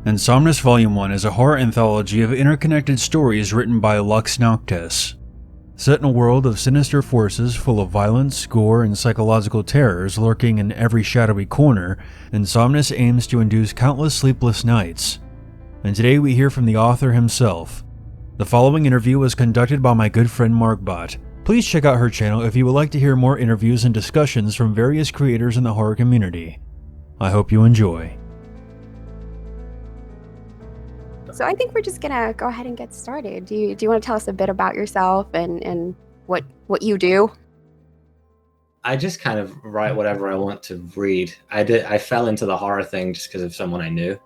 Insomnis Vol.1 is a horror anthology of interconnected stories written by Lux Noctis. Set in a world of sinister forces full of violence, gore, and psychological terrors lurking in every shadowy corner, Insomnis aims to induce countless sleepless nights. And today we hear from the author himself. The following interview was conducted by my good friend Markbot. Please check out her channel if you would like to hear more interviews and discussions from various creators in the horror community. I hope you enjoy. So I think we're just gonna go ahead and get started. Do you want to tell us a bit about yourself and what you do? I just kind of write whatever I want to read. I fell into the horror thing just because of someone I knew.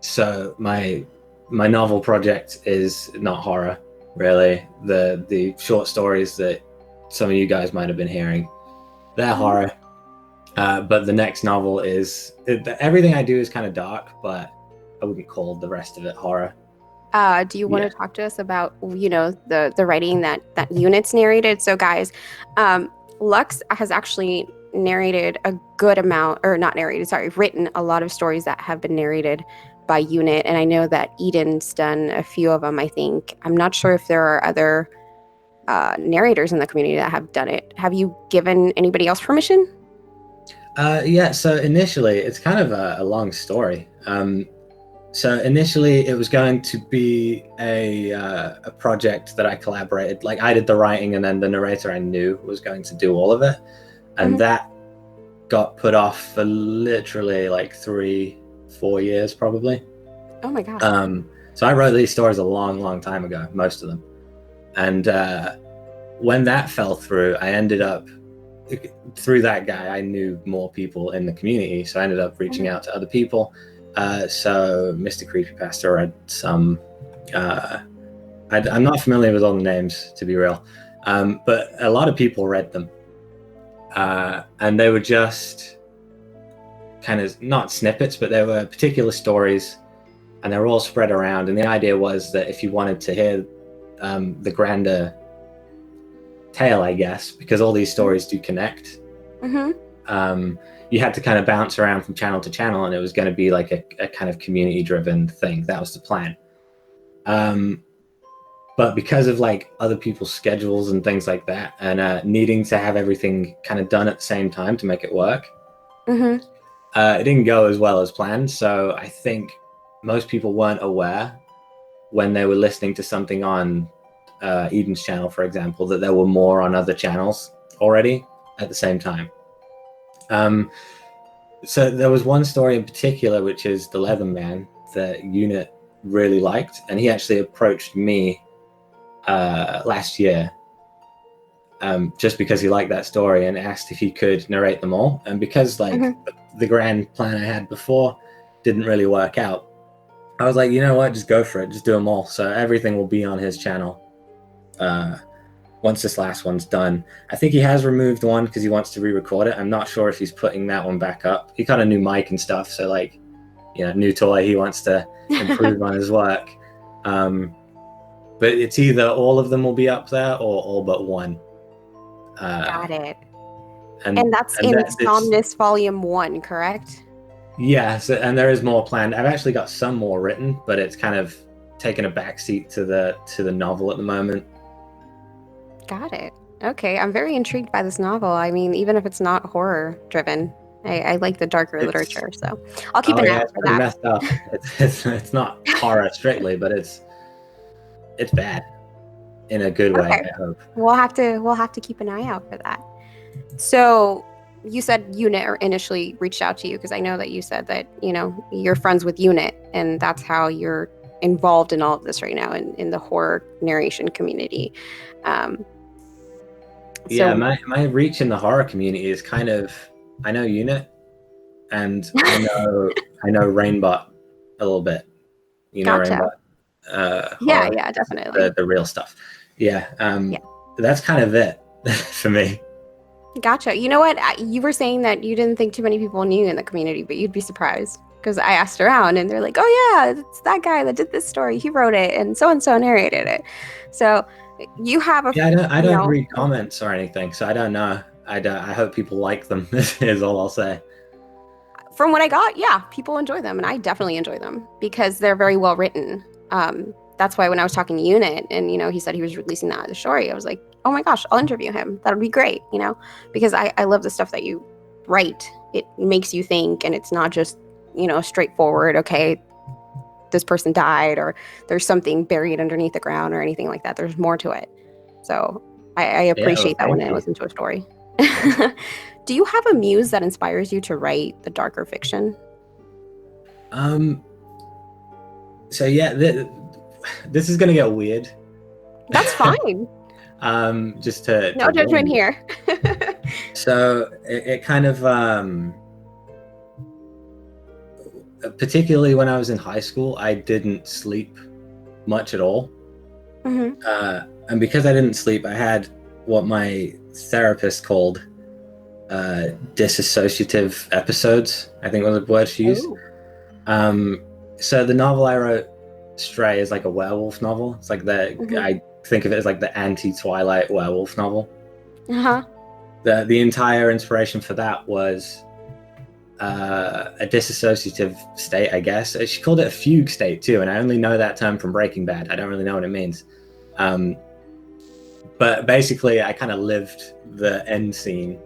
So my novel project is not horror, really. The short stories that some of you guys might have been hearing, they're horror. But the next novel is everything I do is kind of dark, but I wouldn't call the rest of it horror. Do you want to talk to us about, the writing that Unit's narrated? So guys, Lux has actually narrated a good amount, or not narrated, sorry, written a lot of stories that have been narrated by Unit. And I know that Eden's done a few of them, I think. I'm not sure if there are other narrators in the community that have done it. Have you given anybody else permission? Yeah, so initially, it's kind of a long story. So initially, it was going to be a project that I collaborated. Like, I did the writing, and then the narrator I knew was going to do all of it. And that got put off for literally like 3-4 years, probably. Oh my gosh. So I wrote these stories a long time ago, most of them. And when that fell through, I ended up, through that guy, I knew more people in the community. So I ended up reaching out to other people. So Mr. Creepypasta read some, I'm not familiar with all the names, to be real, but a lot of people read them, and they were just kind of not snippets, but they were particular stories, and they were all spread around. And the idea was that if you wanted to hear the grander tale, I guess, because all these stories do connect, you had to kind of bounce around from channel to channel, and it was going to be like a kind of community-driven thing. That was the plan. But because of like other people's schedules and things like that, and needing to have everything kind of done at the same time to make it work, it didn't go as well as planned. So I think most people weren't aware when they were listening to something on Eden's channel, for example, that there were more on other channels already at the same time. So there was one story in particular, which is The Leather Man, that Unit really liked, and he actually approached me last year just because he liked that story and asked if he could narrate them all. And because like the grand plan I had before didn't really work out, I was like, you know what, just go for it, just do them all. So everything will be on his channel once this last one's done. I think he has removed one because he wants to re-record it. I'm not sure if he's putting that one back up. He got a new mic and stuff, so like, new toy, he wants to improve on his work. But it's either all of them will be up there or all but one. Got it. And that's in Insomnis Vol.1, correct? Yeah, and there is more planned. I've actually got some more written, but it's kind of taken a backseat to the novel at the moment. Got it. Okay, I'm very intrigued by this novel. I mean, even if it's not horror driven, I like the darker literature, so I'll keep an eye out for that. Messed up. It's not horror strictly, but it's bad in a good way. I hope we'll have to keep an eye out for that. So you said Unit initially reached out to you because I know that you said that you're friends with Unit, and that's how you're involved in all of this right now in the horror narration community. Yeah, my reach in the horror community is kind of, I know Unit, and I know Rainbot a little bit. Gotcha. Rainbot. Yeah, definitely. The real stuff. Yeah. That's kind of it for me. Gotcha. You know what? You were saying that you didn't think too many people knew in the community, but you'd be surprised because I asked around, and they're like, "Oh yeah, it's that guy that did this story. He wrote it, and so narrated it." So you have a I don't read comments or anything, so I don't know. I hope people like them. Is all I'll say. from what I got, yeah, people enjoy them, and I definitely enjoy them because they're very well written. That's why when I was talking to Unit, and he said he was releasing that as a story, I was like, oh my gosh, I'll interview him. That would be great, because I love the stuff that you write. It makes you think, and it's not just straightforward. Okay, this person died, or there's something buried underneath the ground, or anything like that. There's more to it. So I appreciate that when I listen to a story. Do you have a muse that inspires you to write the darker fiction? So yeah, this is gonna get weird. That's fine. Just to no judgment here. So it kind of particularly when I was in high school, I didn't sleep much at all. Mm-hmm. And because I didn't sleep, I had what my therapist called disassociative episodes, I think was the word she used. So the novel I wrote, Stray, is like a werewolf novel. It's like I think of it as like the anti-Twilight werewolf novel. The entire inspiration for that was a disassociative state, I guess. She called it a fugue state too, and I only know that term from Breaking Bad. I don't really know what it means. But basically, I kind of lived the end scene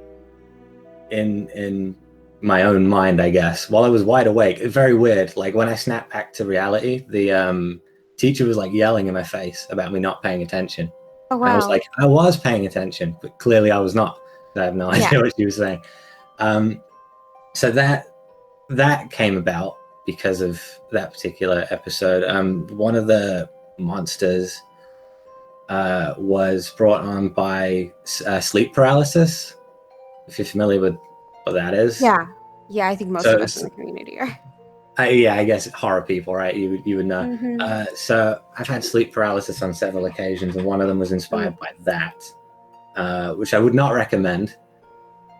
in my own mind, I guess, while I was wide awake. It's very weird. Like when I snapped back to reality, the teacher was like yelling in my face about me not paying attention. Oh, wow. And I was like, I was paying attention, but clearly I was not. I have no idea what she was saying. So that came about because of that particular episode. One of the monsters was brought on by sleep paralysis. If you're familiar with what that is. Yeah, I think most of us in the community are. I guess horror people, right? You would know. Mm-hmm. So I've had sleep paralysis on several occasions, and one of them was inspired by that, which I would not recommend,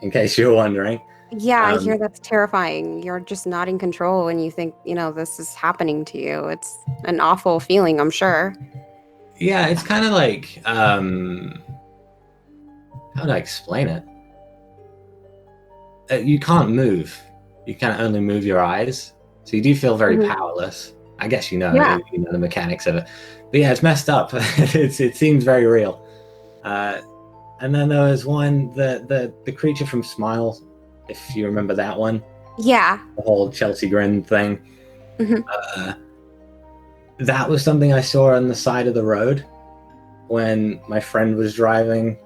in case you're wondering. Yeah, I hear that's terrifying. You're just not in control, and you think, this is happening to you. It's an awful feeling, I'm sure. Yeah, it's kind of like, how do I explain it? You can't move. You can only move your eyes. So you do feel very powerless. I guess you know the mechanics of it. But yeah, it's messed up. It seems very real. And then there was one, the creature from Smile, if you remember that one. Yeah. The whole Chelsea Grin thing. Mm-hmm. That was something I saw on the side of the road when my friend was driving.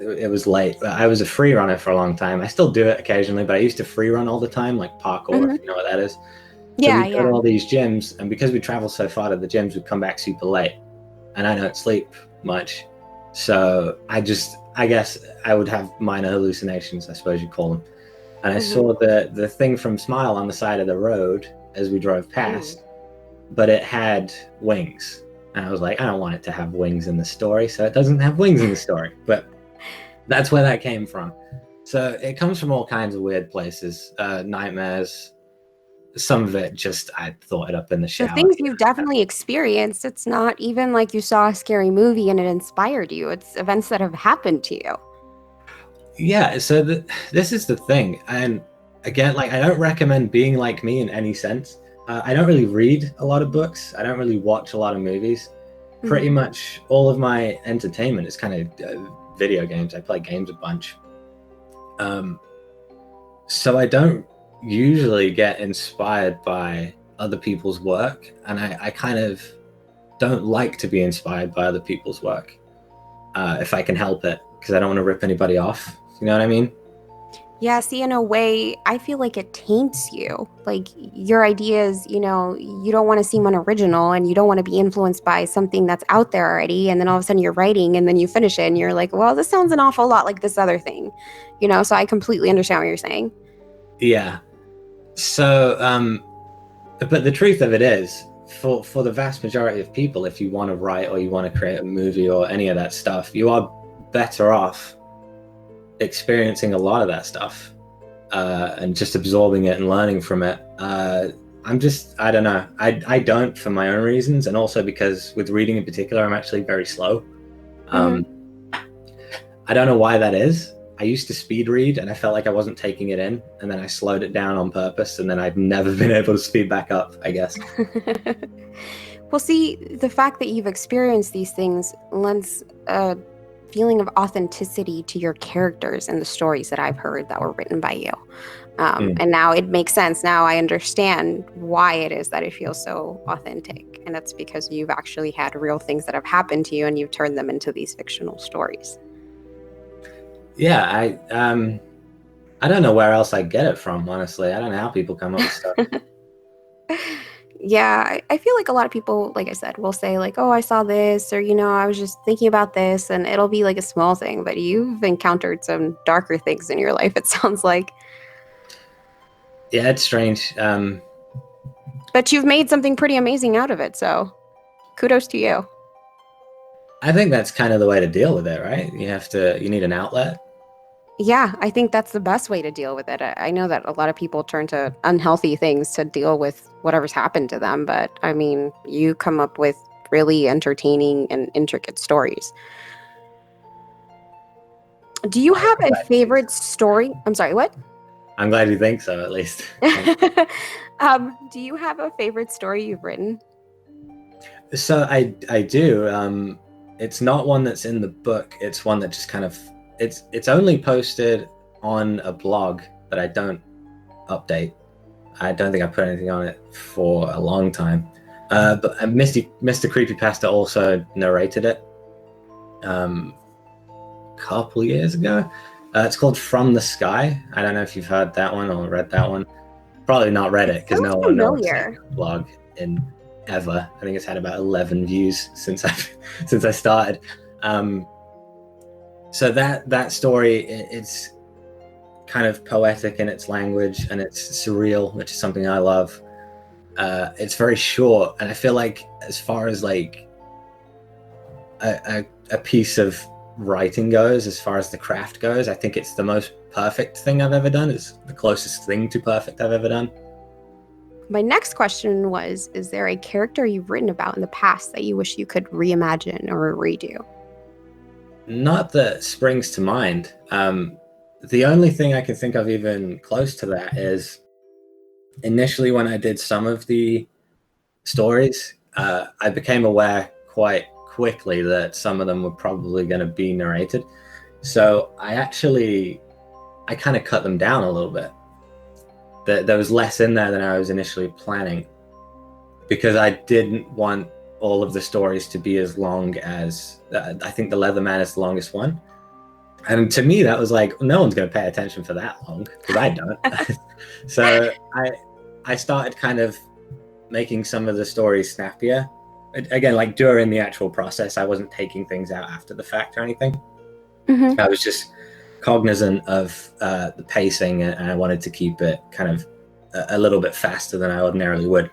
It was late. I was a free runner for a long time. I still do it occasionally, but I used to free run all the time, like parkour, if you know what that is. So we go to all these gyms, and because we travel so far to the gyms, we come back super late, and I don't sleep much. So I guess I would have minor hallucinations, I suppose you'd call them. And I saw the thing from Smile on the side of the road as we drove past, but it had wings. And I was like, I don't want it to have wings in the story, so it doesn't have wings in the story. But that's where that came from. So it comes from all kinds of weird places, nightmares. Some of it just, I thought it up in the shower. The things you've definitely experienced. It's not even like you saw a scary movie and it inspired you. It's events that have happened to you. Yeah, so this is the thing. And again, like, I don't recommend being like me in any sense. I don't really read a lot of books. I don't really watch a lot of movies. Pretty much all of my entertainment is kind of video games. I play games a bunch. So I don't usually get inspired by other people's work, and I kind of don't like to be inspired by other people's work if I can help it, because I don't want to rip anybody off. You know what I mean? Yeah, see, in a way, I feel like it taints you. Like, your ideas, you don't want to seem unoriginal, and you don't want to be influenced by something that's out there already. And then all of a sudden you're writing, and then you finish it, and you're like, well, this sounds an awful lot like this other thing. So I completely understand what you're saying. Yeah. So, but the truth of it is, for the vast majority of people, if you want to write or you want to create a movie or any of that stuff, you are better off experiencing a lot of that stuff and just absorbing it and learning from it. I don't know. I don't, for my own reasons, and also because with reading in particular, I'm actually very slow. I don't know why that is. I used to speed read and I felt like I wasn't taking it in, and then I slowed it down on purpose, and then I've never been able to speed back up, I guess. Well, see, the fact that you've experienced these things lends a feeling of authenticity to your characters and the stories that I've heard that were written by you. And now it makes sense. Now I understand why it is that it feels so authentic. And that's because you've actually had real things that have happened to you and you've turned them into these fictional stories. Yeah, I don't know where else I get it from, honestly. I don't know how people come up with stuff. Yeah, I feel like a lot of people, like I said, will say like, oh, I saw this, or, I was just thinking about this, and it'll be like a small thing, but you've encountered some darker things in your life, it sounds like. Yeah, it's strange. But you've made something pretty amazing out of it, so kudos to you. I think that's kind of the way to deal with it, right? You need an outlet. Yeah, I think that's the best way to deal with it. I know that a lot of people turn to unhealthy things to deal with whatever's happened to them, but I mean, you come up with really entertaining and intricate stories. Do you have a favorite story? I'm sorry, what? I'm glad you think so, at least. Do you have a favorite story you've written? So I do. It's not one that's in the book. It's one that just kind of it's only posted on a blog that I don't update. I don't think I put anything on it for a long time. But Mr. Creepypasta also narrated it a couple years ago. It's called From the Sky. I don't know if you've heard that one or read that one. Probably not read it because no one's seen the blog in ever. I think it's had about 11 views since I started. So that story, it's kind of poetic in its language, and it's surreal, which is something I love. It's very short, and I feel like as far as like a piece of writing goes, as far as the craft goes, I think it's the most perfect thing I've ever done. It's the closest thing to perfect I've ever done. My next question was, is there a character you've written about in the past that you wish you could reimagine or redo? Not that springs to mind. The only thing I can think of even close to that is initially when I did some of the stories, I became aware quite quickly that some of them were probably going to be narrated. So I kind of cut them down a little bit. There was less in there than I was initially planning, because I didn't want all of the stories to be as long as I think the Leatherman is the longest one. And to me, that was like, no one's going to pay attention for that long, because I don't. So I started kind of making some of the stories snappier. Again, like during the actual process, I wasn't taking things out after the fact or anything. Mm-hmm. I was just cognizant of the pacing, and I wanted to keep it kind of a little bit faster than I ordinarily would.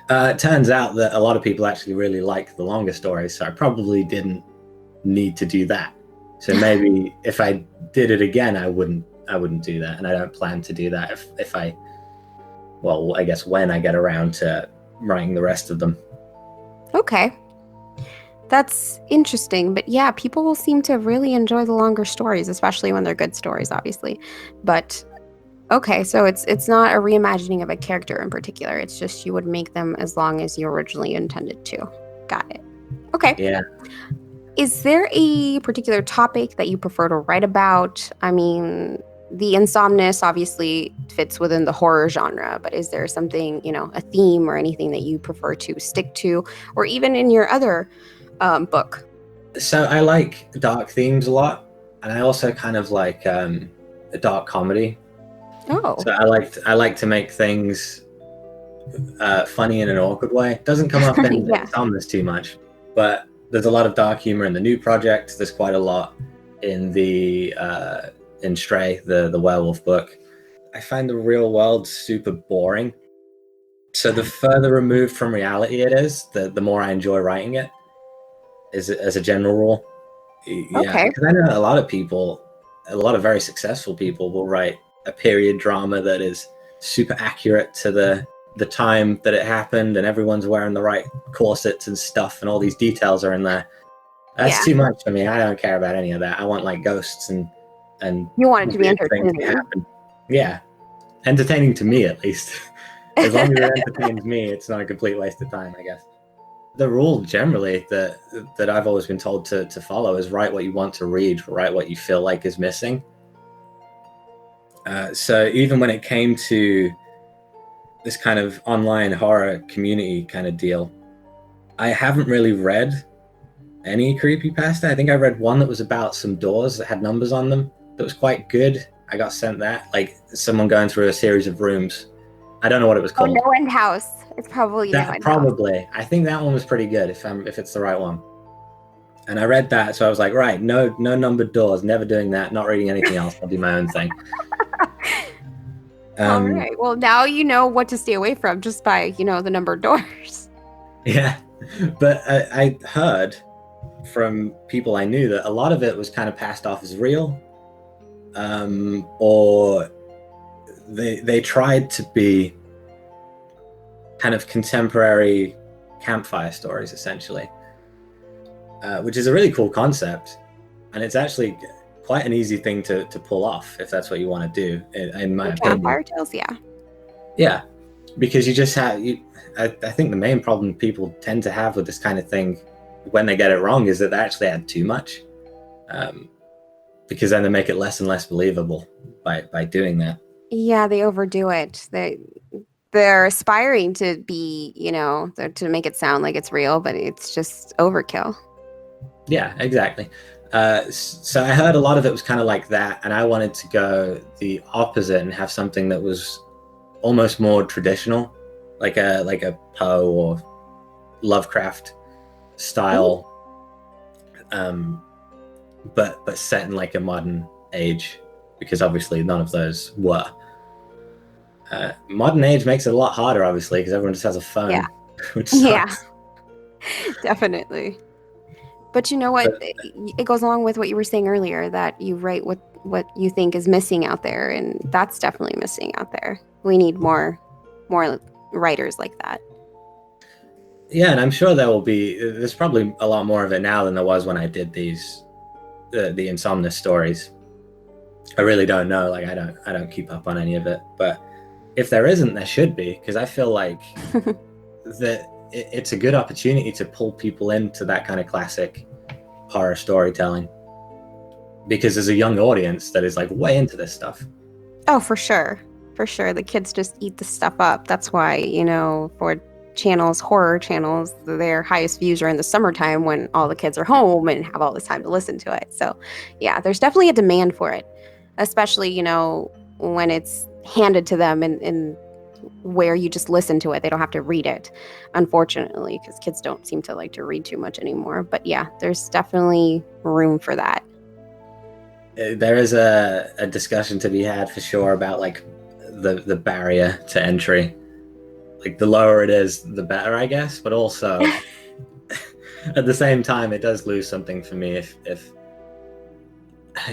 It turns out that a lot of people actually really like the longer stories, so I probably didn't need to do that. So maybe if I did it again, I wouldn't do that, and I don't plan to do that I guess when I get around to writing the rest of them. Okay. That's interesting, but yeah, people will seem to really enjoy the longer stories, especially when they're good stories, obviously. But okay, so it's not a reimagining of a character in particular. It's just you would make them as long as you originally intended to. Got it. Okay. Yeah. Is there a particular topic that you prefer to write about? I mean, the Insomnis obviously fits within the horror genre, but is there something, a theme or anything that you prefer to stick to, or even in your other book? So I like dark themes a lot, and I also kind of like a dark comedy. Oh. So I like to make things funny in an awkward way. It doesn't come up in Insomnis too much, but there's a lot of dark humor in the new project. There's quite a lot in the in Stray, the werewolf book. I find the real world super boring. So the further removed from reality it is, the more I enjoy writing it. As a general rule. Yeah, okay. Because I know a lot of very successful people will write a period drama that is super accurate to the time that it happened, and everyone's wearing the right corsets and stuff, and all these details are in there. That's too much for me. I don't care about any of that. I want like ghosts and and You want it to be weird things entertaining. happen. Yeah, entertaining to me at least. As long as it entertains me, it's not a complete waste of time, I guess. The rule generally that I've always been told to follow is write what you want to read, write what you feel like is missing. So even when it came to this kind of online horror community kind of deal, I haven't really read any creepypasta. I think I read one that was about some doors that had numbers on them that was quite good. I got sent that, like someone going through a series of rooms. I don't know what it was called. No End House. It's probably No End House. Probably. I think that one was pretty good if it's the right one. And I read that, so I was like, right, no numbered doors, never doing that, not reading anything else. I'll do my own thing. All right. Well, now you know what to stay away from just by, the numbered doors. Yeah. But I heard from people I knew that a lot of it was kind of passed off as real, or they tried to be kind of contemporary campfire stories, essentially, which is a really cool concept, and it's actually quite an easy thing to pull off if that's what you want to do, in my opinion. Campfire tales, yeah, because you just have I think the main problem people tend to have with this kind of thing when they get it wrong is that they actually add too much, because then they make it less and less believable by doing that. Yeah, they overdo it. They're aspiring to be, to make it sound like it's real, but it's just overkill. Yeah, exactly. So I heard a lot of it was kind of like that, and I wanted to go the opposite and have something that was almost more traditional, like a Poe or Lovecraft style, but set in like a modern age, because obviously none of those were. Modern age makes it a lot harder, obviously, because everyone just has a phone. Which sucks. Yeah, definitely. But you know what? It goes along with what you were saying earlier, that you write what you think is missing out there, and that's definitely missing out there. We need more writers like that. Yeah, and I'm sure there's probably a lot more of it now than there was when I did the Insomnis stories. I really don't know. Like, I don't keep up on any of it, but if there isn't, there should be, because I feel like that it's a good opportunity to pull people into that kind of classic horror storytelling, because there's a young audience that is like way into this stuff. Oh, for sure. The kids just eat the stuff up. That's why, for horror channels, their highest views are in the summertime when all the kids are home and have all this time to listen to it. So yeah, there's definitely a demand for it, especially, when it's handed to them in where you just listen to it. They don't have to read it, unfortunately, because kids don't seem to like to read too much anymore. But yeah, there's definitely room for that. There is a discussion to be had for sure about like the barrier to entry. Like, the lower it is, the better, I guess. But also, at the same time, it does lose something for me if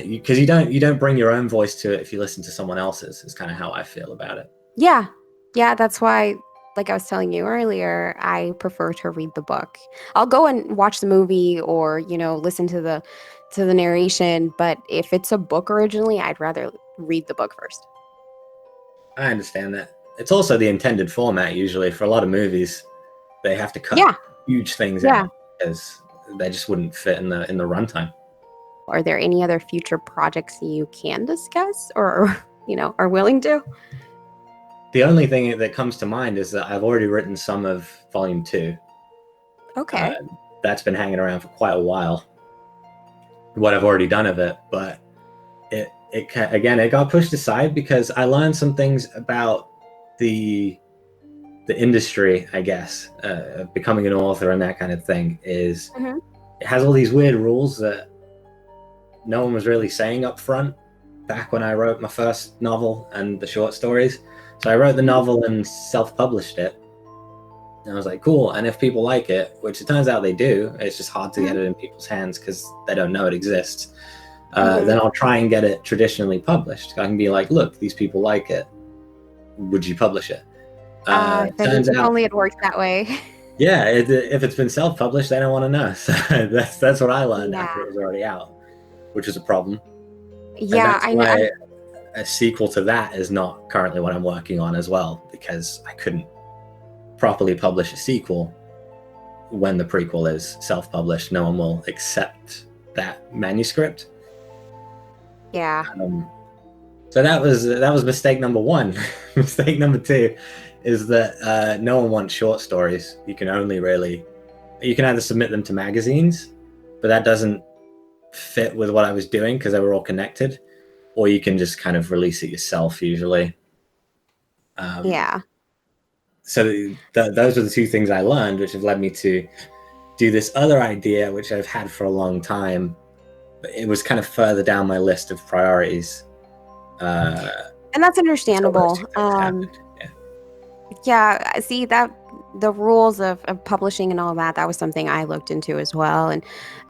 because you don't bring your own voice to it if you listen to someone else's. Is kind of how I feel about it. Yeah, that's why, like I was telling you earlier, I prefer to read the book. I'll go and watch the movie or, listen to the narration, but if it's a book originally, I'd rather read the book first. I understand that. It's also the intended format usually for a lot of movies. They have to cut huge things out because they just wouldn't fit in the runtime. Are there any other future projects you can discuss or, are willing to? The only thing that comes to mind is that I've already written some of Vol.2. Okay. That's been hanging around for quite a while, what I've already done of it, but it got pushed aside because I learned some things about the industry, I guess, becoming an author and that kind of thing. Is It has all these weird rules that no one was really saying up front back when I wrote my first novel and the short stories. So I wrote the novel and self-published it. And I was like, cool. And if people like it, which it turns out they do, it's just hard to get it in people's hands because they don't know it exists. Then I'll try and get it traditionally published. I can be like, look, these people like it. Would you publish it? Turns out only it works that way. Yeah, if it's been self-published, they don't want to know. So that's what I learned after it was already out, which is a problem. And Yeah, that's I know. why a sequel to that is not currently what I'm working on as well, because I couldn't properly publish a sequel when the prequel is self-published. No one will accept that manuscript. Yeah. So that was mistake number one. Mistake number two is that no one wants short stories. You can either submit them to magazines, but that doesn't fit with what I was doing because they were all connected, or you can just kind of release it yourself usually. Yeah. So those are the two things I learned, which have led me to do this other idea, which I've had for a long time, but it was kind of further down my list of priorities. And that's understandable. Yeah, I see that the rules of publishing and all that was something I looked into as well. And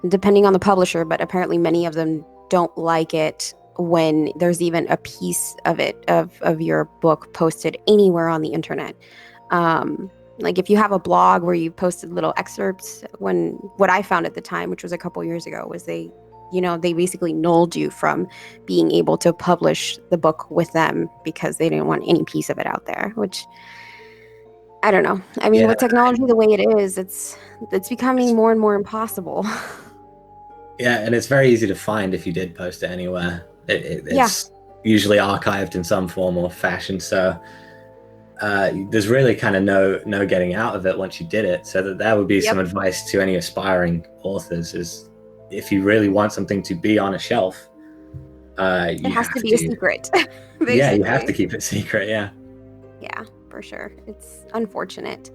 depending on the publisher, but apparently many of them don't like it when there's even a piece of it, of your book posted anywhere on the internet. Like if you have a blog where you posted little excerpts, what I found at the time, which was a couple years ago, was they basically nulled you from being able to publish the book with them because they didn't want any piece of it out there, which I don't know. I mean, with technology the way it is, it's becoming more and more impossible. Yeah, and it's very easy to find if you did post it anywhere. It's usually archived in some form or fashion, so there's really kind of no getting out of it once you did it. So that would be some advice to any aspiring authors: is if you really want something to be on a shelf, it has to be a secret. Yeah, you have to keep it secret. Yeah. Yeah, for sure. It's unfortunate.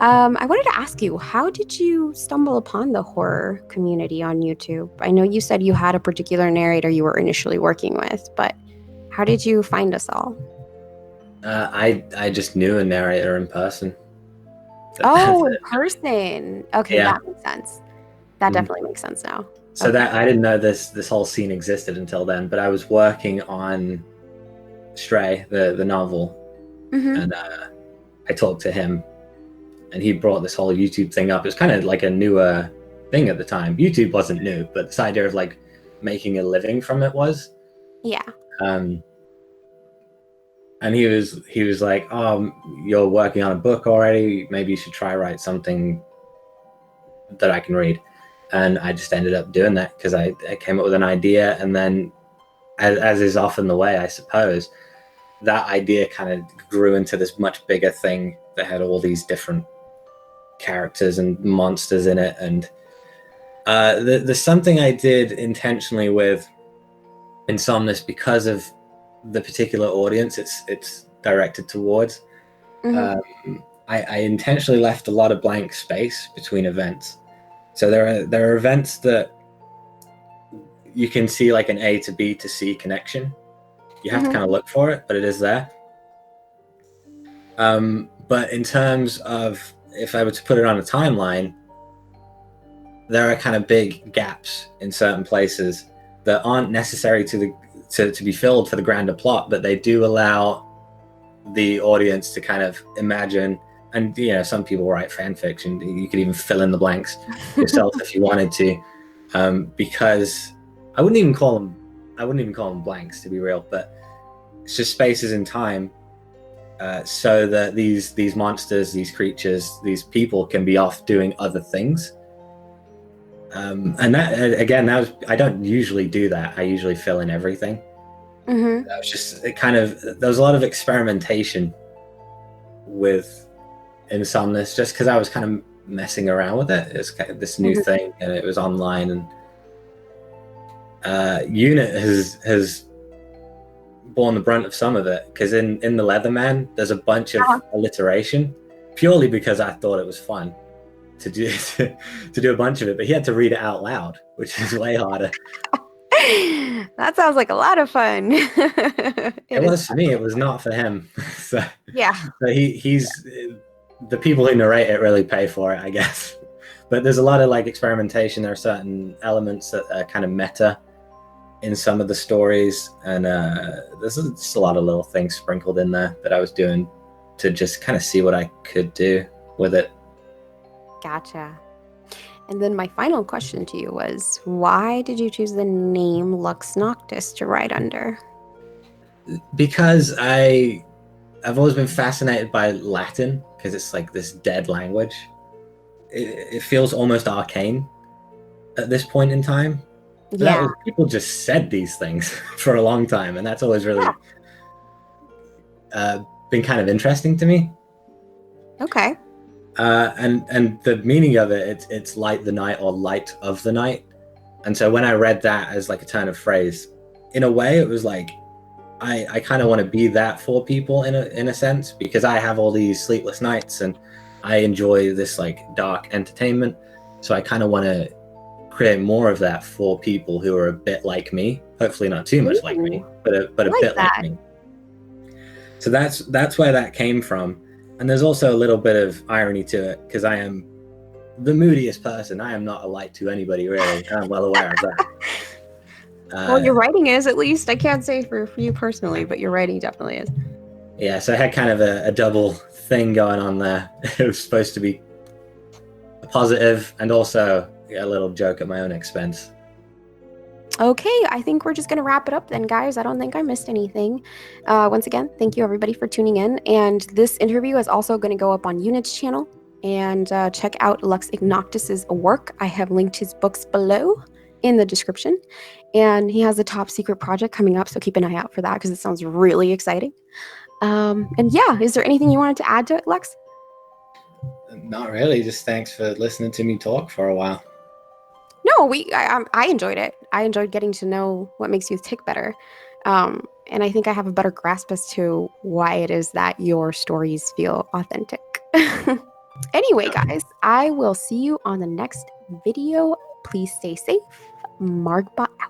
I wanted to ask you, how did you stumble upon the horror community on YouTube? I know you said you had a particular narrator you were initially working with, but how did you find us all? I just knew a narrator in person. Oh, in person. Okay, yeah. That makes sense. That definitely makes sense now. So that I didn't know this whole scene existed until then, but I was working on Stray, the novel, and I talked to him, and he brought this whole YouTube thing up. It was kind of like a newer thing at the time. YouTube wasn't new, but this idea of like making a living from it was. Yeah. And he was like, "Oh, you're working on a book already. Maybe you should try write something that I can read." And I just ended up doing that because I came up with an idea, and then, as is often the way, I suppose, that idea kind of grew into this much bigger thing that had all these different characters and monsters in it. And there's something I did intentionally with Insomnis because of the particular audience it's directed towards. I intentionally left a lot of blank space between events. So there are events that you can see like an A to B to C connection. You have to kind of look for it, but it is there. But in terms of if I were to put it on a timeline, there are kind of big gaps in certain places that aren't necessary to be filled for the grander plot, but they do allow the audience to kind of imagine. And some people write fan fiction. You could even fill in the blanks yourself if you wanted to, because I wouldn't even call them blanks, to be real. But it's just spaces in time, so that these monsters, these creatures, these people can be off doing other things. And that again, I don't usually do that. I usually fill in everything. That was just there was a lot of experimentation with Insomnis, just because I was kind of messing around with it. It's kind of this new thing, and it was online, and Unit has borne the brunt of some of it, because in the Leatherman there's a bunch of alliteration, purely because I thought it was fun to do a bunch of it, but he had to read it out loud, which is way harder. That sounds like a lot of fun. It was for me. It was not for him. So he's the people who narrate it really pay for it, I guess. But there's a lot of like experimentation. There are certain elements that are kind of meta in some of the stories, and there's just a lot of little things sprinkled in there that I was doing to just kind of see what I could do with it. Gotcha. And then my final question to you was, why did you choose the name Lux Noctis to write under? Because I've always been fascinated by Latin, because it's like this dead language. It feels almost arcane at this point in time. But that was, people just said these things for a long time, and that's always really been kind of interesting to me. Okay. And the meaning of it's light the night or light of the night. And so when I read that as like a turn of phrase, in a way it was like I kind of want to be that for people in a sense, because I have all these sleepless nights and I enjoy this like dark entertainment. So I kind of want to create more of that for people who are a bit like me. Hopefully not too much like me, but a bit like me. So that's where that came from. And there's also a little bit of irony to it, because I am the moodiest person. I am not a light to anybody, really. I'm well aware of that. Well, your writing is, at least. I can't say for you personally, but your writing definitely is. Yeah, so I had kind of a double thing going on there. It was supposed to be a positive and also a little joke at my own expense. Okay, I think we're just going to wrap it up then, guys. I don't think I missed anything. Once again, thank you everybody for tuning in. And this interview is also going to go up on Unit's channel. And check out Lux Noctis's work. I have linked his books below in the description. And he has a top secret project coming up, so keep an eye out for that because it sounds really exciting. And yeah, is there anything you wanted to add to it, Lux? Not really. Just thanks for listening to me talk for a while. No, I enjoyed it. I enjoyed getting to know what makes you tick better. And I think I have a better grasp as to why it is that your stories feel authentic. Anyway, guys, I will see you on the next video. Please stay safe. Margbot out.